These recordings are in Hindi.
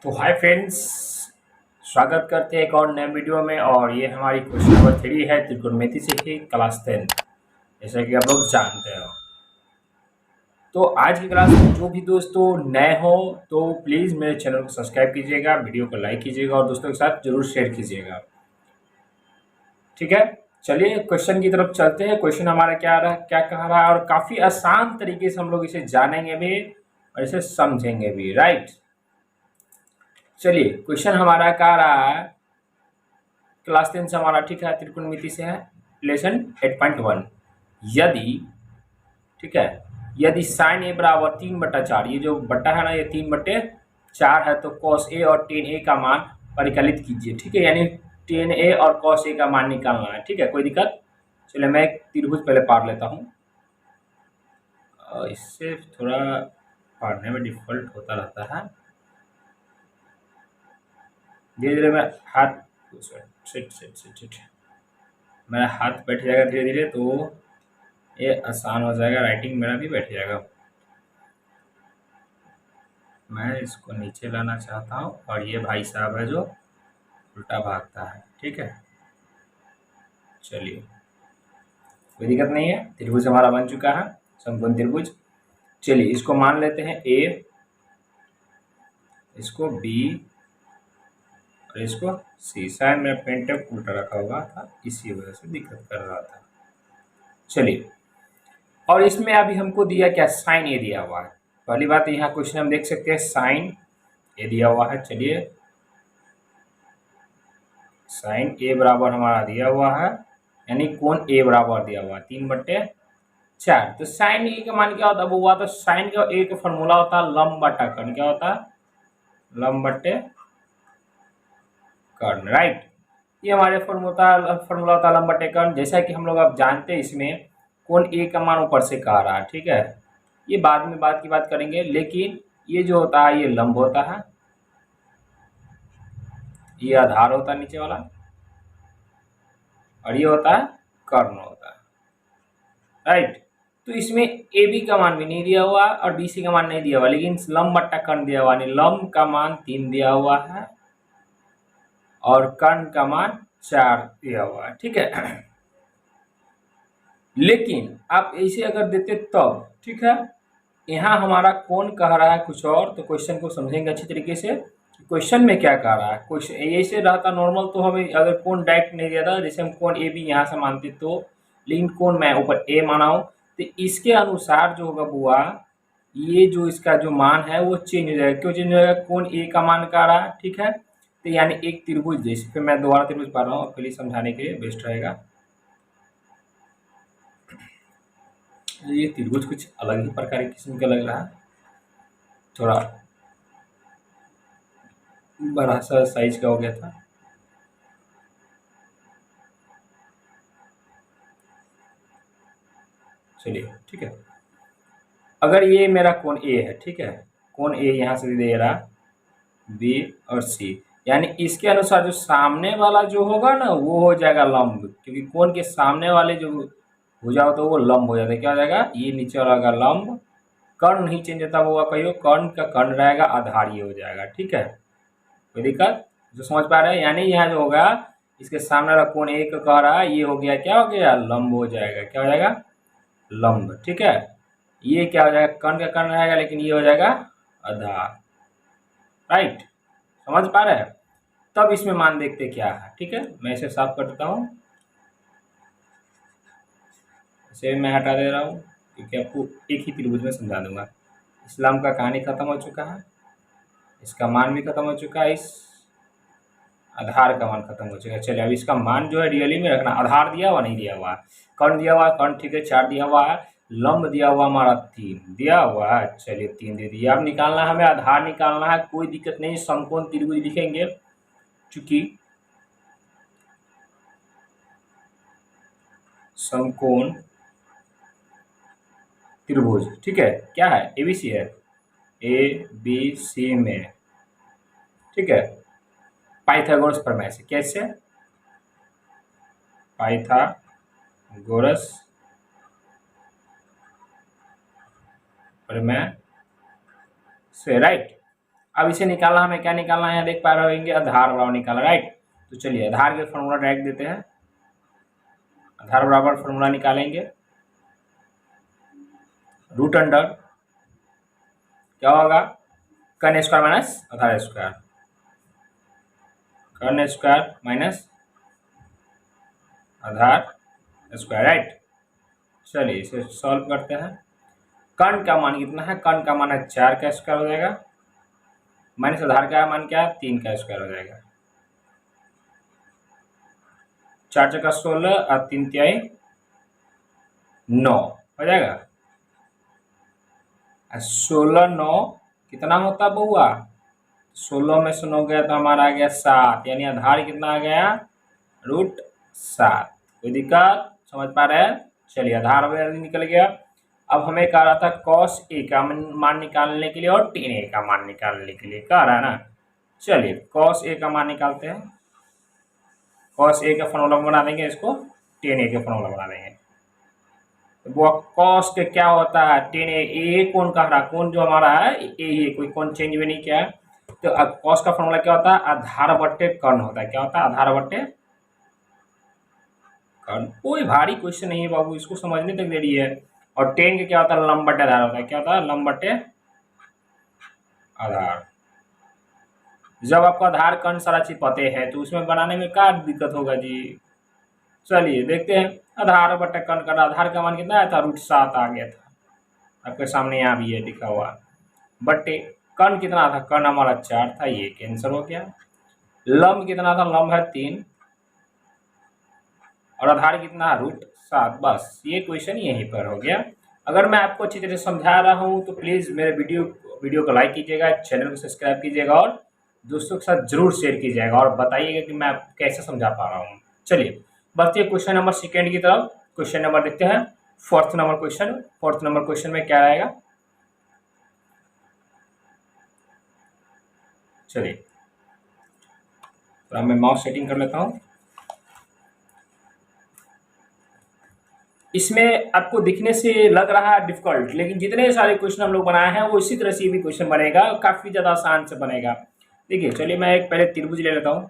तो हाय फ्रेंड्स, स्वागत करते हैं एक और नए वीडियो में। और ये हमारी क्वेश्चन नंबर 3 है त्रिकोणमिति से ही क्लास 10, जैसा कि आप लोग जानते हो। तो आज की क्लास में जो भी दोस्तों नए हो तो प्लीज़ मेरे चैनल को सब्सक्राइब कीजिएगा, वीडियो को लाइक कीजिएगा और दोस्तों के साथ जरूर शेयर कीजिएगा। ठीक है, चलिए क्वेश्चन की तरफ चलते हैं। क्वेश्चन हमारा क्या कह रहा है और काफ़ी आसान तरीके से हम लोग इसे जानेंगे भी और इसे समझेंगे भी। राइट, चलिए क्वेश्चन हमारा कह रहा है क्लास 10 से हमारा, ठीक है, त्रिकोणमिति से है, लेसन 8.1। यदि, ठीक है, यदि साइन ए बराबर 3/4, ये जो बट्टा है ना, ये 3/4 है, तो कॉस ए और टेन ए का मान परिकलित कीजिए। ठीक है, यानी टेन ए और कॉस ए का मान निकालना है। ठीक है, कोई दिक्कत? चलिए मैं एक त्रिभुज पहले पार लेता हूँ। इससे थोड़ा पारने में डिफॉल्ट होता रहता है। धीरे धीरे मैं हाथ सेट मेरा हाथ बैठ जाएगा धीरे धीरे, तो ये आसान हो जाएगा, राइटिंग मेरा भी बैठ जाएगा। मैं इसको नीचे लाना चाहता हूँ और ये भाई साहब है जो उल्टा भागता है। ठीक है, चलिए कोई दिक्कत नहीं है, त्रिभुज हमारा बन चुका है, समकोण त्रिभुज। चलिए इसको मान लेते हैं ए, इसको बी और इसको सी। शायद मेरा पेन टेप उल्टा रखा हुआ था, इसी वजह से दिक्कत कर रहा था। चलिए, और इसमें अभी हमको दिया क्या, साइन ए दिया हुआ है। पहली बात यहाँ क्वेश्चन हम देख सकते हैं साइन ए दिया हुआ है। चलिए साइन ए बराबर हमारा दिया हुआ है, यानी कोण ए बराबर दिया हुआ है 3/4। तो साइन ए का मान क्या होता है बुआ? तो साइन का ए का फॉर्मूला होता है लंब बटा कर्ण। क्या होता है? लंब बटे कर्ण। राइट, ये हमारे फॉर्मूला होता है लंब बटे कर्ण। जैसा कि हम लोग अब जानते हैं, इसमें कोण ए का मान ऊपर से कह रहा है। ठीक है, ये बाद में बात की बात करेंगे, लेकिन ये जो होता है ये लंब होता है, ये आधार होता है नीचे वाला, और ये होता है कर्ण होता है। राइट, तो इसमें ए बी का मान भी नहीं दिया हुआ और बी सी का मान नहीं दिया हुआ, लेकिन लंब बट्टा कर्ण दिया हुआ, यानी लंब का मान 3 दिया हुआ है और कर्ण का मान 4 दिया हुआ है। ठीक है, लेकिन आप ऐसे अगर देते तब, ठीक है, यहाँ हमारा कोण कह रहा है कुछ और, तो क्वेश्चन को समझेंगे अच्छी तरीके से। क्वेश्चन में क्या कह रहा है, क्वेश्चन ऐसे रहता नॉर्मल तो हमें अगर कोण डायरेक्ट नहीं दिया था, जैसे हम कोण ए बी यहाँ से मानते तो, लेकिन कोण मैं ऊपर ए माना हूँ, तो इसके अनुसार जो होगा बुआ, ये जो इसका जो मान है वो चेंज हो जाएगा। क्यों चेंज हो जाएगा? कोण ए का मान कह रहा है। ठीक है, तो यानी एक त्रिभुज, जैसे फिर मैं दोबारा त्रिभुज पा रहा हूँ पहले समझाने के लिए बेस्ट रहेगा। ये त्रिभुज कुछ अलग ही प्रकार की किस्म का लग रहा है, थोड़ा बड़ा सा साइज का हो गया था। चलिए ठीक है, अगर ये मेरा कोण ए है, ठीक है, कोण ए यहाँ से दे रहा बी और सी, यानी इसके अनुसार जो सामने वाला जो होगा ना वो हो जाएगा लंब, क्योंकि कोण के सामने वाले जो हो जाओ तो वो लंब हो जाता है। क्या हो जाएगा? ये नीचे वाला होगा लंब, कर्ण नहीं चेंज होता होगा, कहियो कर्ण का कर्ण रहेगा, आधार ये हो जाएगा। ठीक है, कोई दिक्कत? जो समझ पा रहे हैं? यानी यहाँ जो होगा इसके सामने वाला कोण एक कह रहा है, ये हो गया, क्या हो गया? लंब हो जाएगा। क्या हो जाएगा? लंब। ठीक है, ये क्या हो जाएगा? कर्ण का कर्ण रहेगा, लेकिन ये हो जाएगा आधार। राइट, समझ पा रहे हैं? तब इसमें मान देखते क्या है। ठीक है, मैं इसे साफ कर देता हूँ, इसे मैं हटा दे रहा हूँ क्योंकि आपको एक ही त्रिभुज में समझा दूंगा। इस्लाम का कहानी खत्म हो चुका है, इसका मान भी खत्म हो चुका है, इस आधार का मान खत्म हो चुका है। चलिए अब इसका मान जो है रियली में रखना। आधार दिया हुआ नहीं दिया हुआ, कर्ण दिया हुआ, कर्ण ठीक है 4 दिया हुआ है, लंब दिया हुआ हमारा 3 दिया हुआ है। चलिए 3 दे दिया। अब निकालना है हमें, आधार निकालना है, कोई दिक्कत नहीं, समकोण त्रिभुज लिखेंगे, चूंकि समकोण त्रिभुज, ठीक है, क्या है? एबीसी है, ए बी सी में, ठीक है, पाइथागोरस प्रमेय से। कैसे? पाइथागोरस प्रमेय से। राइट, अब इसे निकालना, हमें क्या निकालना है, देख पा रहे होंगे आधार बराबर निकालना, राइट। तो चलिए आधार के फॉर्मूला डायरेक्ट देते हैं। आधार बराबर फॉर्मूला निकालेंगे, रूट अंडर क्या होगा, कर्ण स्क्वायर माइनस आधार स्क्वायर, कर्ण स्क्वायर माइनस आधार स्क्वायर, राइट। चलिए इसे सॉल्व करते हैं। कर्ण का मान कितना है, कर्ण का मान है 4 का स्क्वायर हो जाएगा, माइनस आधार का मान क्या है, 3 का स्क्वायर हो जाएगा। 4 चौका 16 और 3 तिहाई 9 हो जाएगा। 16 9 कितना होता बउआ, 16 में से 9 गया तो हमारा आ गया 7, यानी आधार कितना आ गया, √7। कोई दिक्कत, समझ पा रहे हैं। चलिए आधार वैल्यू निकल गया। अब हमें कह रहा था cos a का मान निकालने के लिए और tan a का मान निकालने के लिए कह रहा है ना। चलिए cos a का मान निकालते हैं, cos a का फॉर्मूला बना देंगे, इसको tan a का फॉर्मूला बना देंगे। वो cos के क्या होता है, tan a कौन कह रहा, कौन जो हमारा है a, कोई कौन चेंज भी नहीं किया है। तो अब cos का फॉर्मूला क्या होता है, आधार बट्टे कर्ण होता है। क्या होता है, आधार बट्टे कर्ण। कोई भारी क्वेश्चन नहीं है बाबू, इसको समझने तक देरी है। और tan के क्या होता है, लंब बट्टे आधार होता है। क्या होता है, लंब बट्टे आधार। जब आपको आधार कर्ण सारा चीज पते हैं तो उसमें बनाने में क्या दिक्कत होगा जी। चलिए देखते हैं, आधार बट्टे कर्ण का आधार का मान कितना आया था, √7 आ गया था, आपके सामने यहाँ भी है लिखा हुआ। बट्टे कर्ण कितना था, कर्ण हमारा 4 था, ये कैंसिल हो गया। लंब कितना था, लंब है 3 और आधार कितना, √7। बस ये क्वेश्चन यहीं पर हो गया। अगर मैं आपको अच्छी तरह से समझा रहा हूँ तो प्लीज़ मेरे वीडियो को लाइक कीजिएगा, चैनल को सब्सक्राइब कीजिएगा और दोस्तों के साथ जरूर शेयर कीजिएगा और बताइएगा कि मैं कैसे समझा पा रहा हूँ। चलिए बढ़ते हैं क्वेश्चन नंबर 2 की तरफ। क्वेश्चन नंबर देखते हैं, 4th number question. 4th number question में क्या आएगा, चलिए तो मैं माउस सेटिंग कर लेता हूँ। इसमें आपको दिखने से लग रहा है डिफिकल्ट, लेकिन जितने सारे क्वेश्चन हम लोग बनाए हैं वो इसी तरह से भी क्वेश्चन बनेगा, काफी ज्यादा आसान से बनेगा। देखिए चलिए मैं एक पहले त्रिभुज ले लेता हूँ।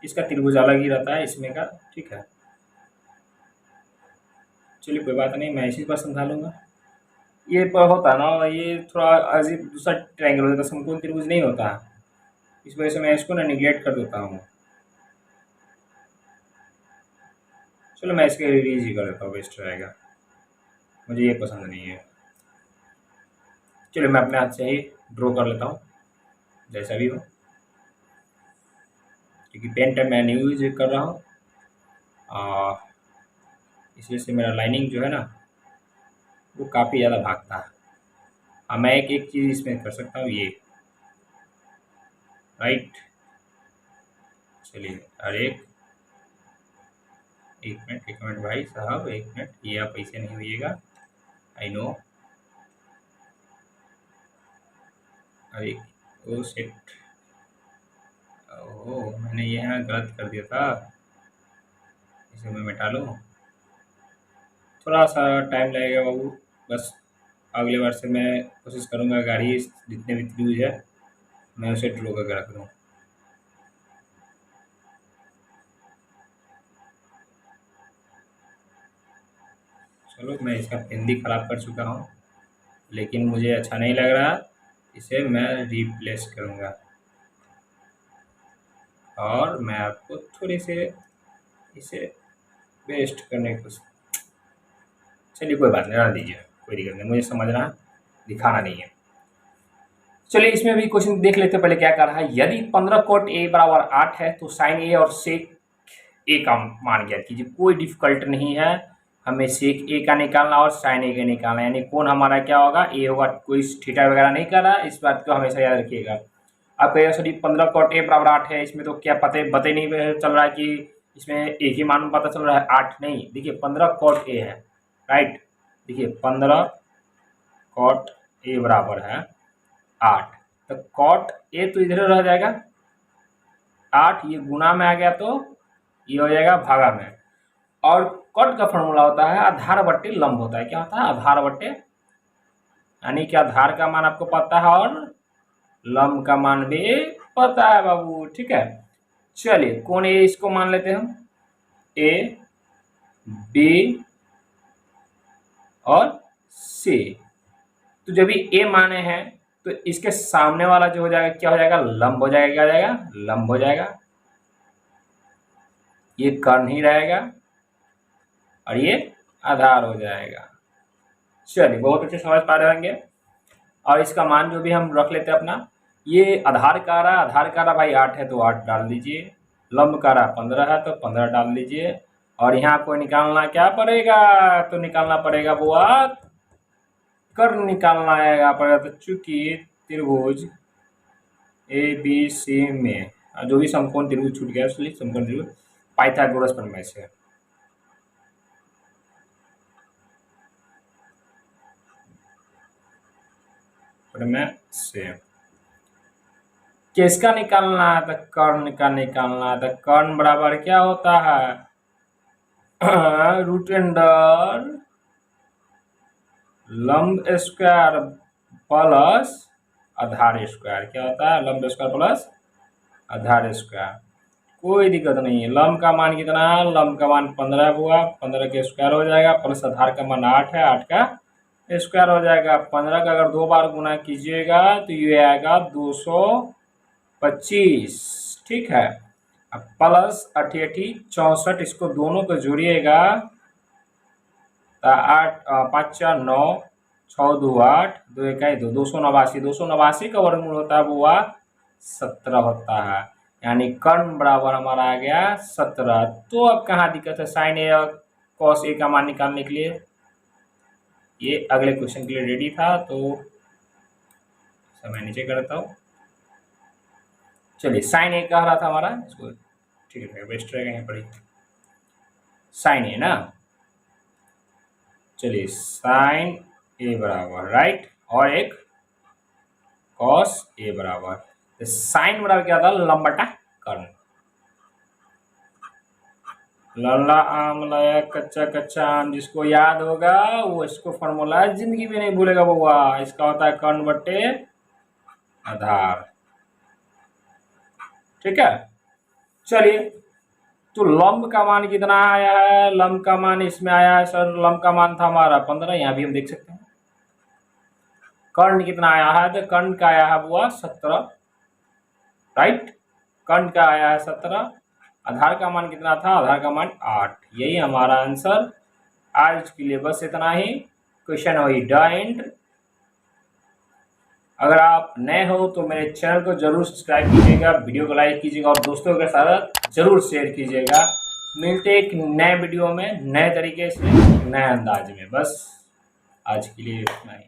इसका त्रिभुज अलग ही रहता है इसमें का, ठीक है। चलिए कोई बात नहीं, मैं इसी पर समझा लूंगा। ये पर होता है ना, ये थोड़ा अजीब दूसरा ट्रायंगल होता है, समकोण त्रिभुज नहीं होता है, इस वजह से मैं इसको ना निगलेक्ट कर देता हूँ। चलो मैं इसके रीज ही कर देता हूँ, बेस्ट रहेगा, मुझे ये पसंद नहीं है। चलिए मैं अपने हाथ से ही ड्रॉ कर लेता हूँ, जैसा भी हो, क्योंकि पेन टाइम मैं न्यू यूज कर रहा हूँ, इस वजह से मेरा लाइनिंग जो है ना वो काफ़ी ज़्यादा भागता है। हाँ मैं एक चीज़ इसमें कर सकता हूँ, ये राइट। चलिए अरे एक मिनट भाई साहब, एक मिनट, ये आप ऐसे नहीं होइएगा, आई नो। अरे ओ सेट, ओह मैंने ये यहाँ गलत कर दिया था, इसे मैं मिटा लूँ। थोड़ा सा टाइम लगेगा बाबू, बस अगले बार से मैं कोशिश करूँगा गाड़ी जितने भी त्रिभुज है मैं उसे ड्रॉ करके रख दूँ। चलो मैं इसका पेन भी ख़राब कर चुका हूँ, लेकिन मुझे अच्छा नहीं लग रहा, इसे मैं रिप्लेस करूँगा और मैं आपको थोड़ी से इसे वेस्ट करने की कोशिश। चलिए कोई बात नहीं, रहने दीजिए, कोई दिक्कत नहीं, मुझे समझना है, दिखाना नहीं है। चलिए इसमें भी क्वेश्चन देख लेते हैं पहले क्या कर रहा है। यदि 15 cot a बराबर 8 है तो साइन a और सेक a का मान ज्ञात कीजिए। कोई डिफिकल्ट नहीं है, हमें सेक a का निकालना और साइन a का निकालना, यानी कौन हमारा क्या होगा, a होगा। कोई थीटा वगैरह नहीं कर रहा, इस बात को हमेशा याद रखिएगा। आप कहिएगा सर 15 cot a बराबर 8 है, इसमें तो क्या पते नहीं चल रहा है कि इसमें एक ही मान पता चल रहा है 8 नहीं। देखिए 15 cot a है, राइट। देखिए 15 cot a बराबर है 8, तो cot a तो इधर रह जाएगा 8, ये गुना में आ गया तो ये हो जाएगा भागा में। और cot का फॉर्मूला होता है आधार बट्टे लंब होता है। क्या होता है, आधार बट्टे यानी कि आधार का मान आपको पता है और लंब का मान भी पता है बाबू। ठीक है, चलिए कौन ए इसको मान लेते हैं हम, ए बी और सी। तो जब भी ए माने हैं तो इसके सामने वाला जो हो जाएगा क्या हो जाएगा, लंब हो जाएगा। क्या हो जाएगा, लंब हो जाएगा। ये कर्ण ही रहेगा और ये आधार हो जाएगा। चलिए बहुत अच्छे समझ पा रहे होंगे। और इसका मान जो भी हम रख लेते हैं अपना, ये आधार का रहा भाई 8 है तो 8 डाल दीजिए, लंब का रहा 15 है तो 15 डाल दीजिए। और यहाँ को निकालना क्या पड़ेगा, तो निकालना पड़ेगा बुआ कर्ण निकालना आएगा पड़ेगा। तो चूंकि त्रिभुज ए बी सी में जो भी समकोण त्रिभुज छूट गया इसलिए समकोण त्रिभुज पाइथागोरस प्रमेय से, किसका निकालना है, तो कर्ण का निकालना है। तो कर्ण बराबर क्या होता है, रूट अंडर लंब स्क्वायर प्लस आधार स्क्वायर। क्या होता है, लंब स्क्वायर प्लस आधार स्क्वायर। कोई दिक्कत नहीं है। लंब का मान कितना है, लंब का मान 15 हुआ, 15 के स्क्वायर हो जाएगा, प्लस आधार का मान 8 है, 8 का स्क्वायर हो जाएगा। 15 का अगर 2 बार गुना कीजिएगा तो ये आएगा 225। ठीक है, अब प्लस 8 64, इसको दोनों को जोड़िएगा तो 8 5 9 6 2 8 2 1 2 289। 289 का वर्गमूल होता है वो 17 होता है, यानी कर्ण बराबर हमारा आ गया 17। तो अब कहाँ दिक्कत है, साइन ए और कॉस ए का मान निकालने के लिए ये अगले क्वेश्चन के लिए रेडी था। तो समय नीचे करता हूँ। चलिए साइन ए कह रहा था हमारा, इसको ठीक है बेस्ट रहेगा यहाँ पर साइन ए ना। चलिए साइन ए बराबर राइट और एक कॉस ए बराबर, तो साइन बराबर क्या था, लंब बटा कर्ण। लल्ला आम लाया कच्चा कच्चा आम, जिसको याद होगा वो इसको फॉर्मूला जिंदगी में नहीं भूलेगा बउआ। इसका होता है कर्ण बटे आधार। ठीक है, चलिए तो लंब का मान कितना आया है, लंब का मान इसमें आया है सर, लंब का मान था हमारा 15, यहाँ भी हम देख सकते हैं। कर्ण कितना आया है, तो कर्ण का आया है बुआ 17 राइट, कर्ण का आया है 17। आधार का मान कितना था, आधार का मान 8। यही हमारा आंसर। आज के लिए बस इतना ही, क्वेश्चन हुई डॉइंट। अगर आप नए हो तो मेरे चैनल को जरूर सब्सक्राइब कीजिएगा, वीडियो को लाइक कीजिएगा और दोस्तों के साथ जरूर शेयर कीजिएगा। मिलते एक नए वीडियो में नए तरीके से नए अंदाज में। बस आज के लिए इतना ही।